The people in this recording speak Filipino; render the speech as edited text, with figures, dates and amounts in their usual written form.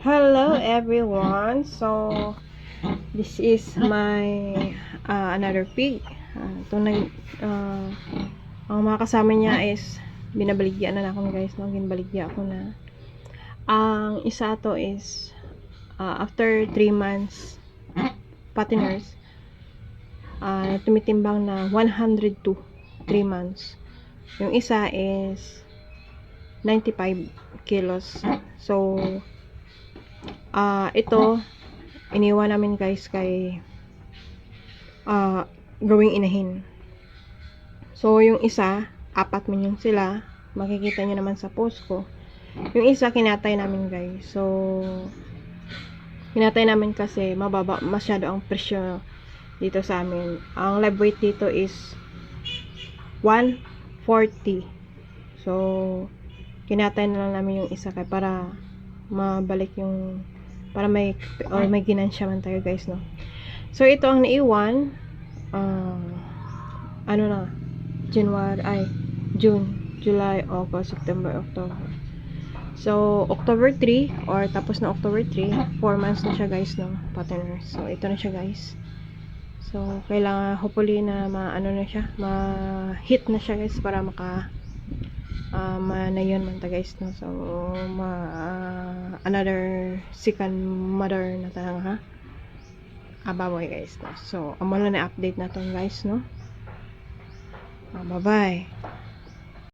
Hello everyone. So this is my another pig. Uh, ang mga kasama niya is binabaligyan na ako guys, no? Ginbaligya ako na. Ang isa to is after 3 months patiners, tumitimbang na 102 3 months. Yung isa is 95 kilos. So ito iniwan namin guys kay growing inahin. So yung isa 4 milyon sila, makikita nyo naman sa post ko. Yung isa kinatay namin guys. So kinatay namin kasi mababa masyado ang presyo dito sa amin. Ang live weight dito is 140. So kinatay na lang namin yung isa kay para mabalik yung para may ginansya man tayo guys, no. So ito ang naiwan June, July, August, September, October. So October 3 or tapos na October 3, 4 months na siya guys, no, partners. So ito na siya guys. So kailangan hopefully na ma-hit na siya guys para maka na yun man ta guys, no. So another second mother na tanang ha baboy guys, no. So amo na update na to guys, no. Bye bye.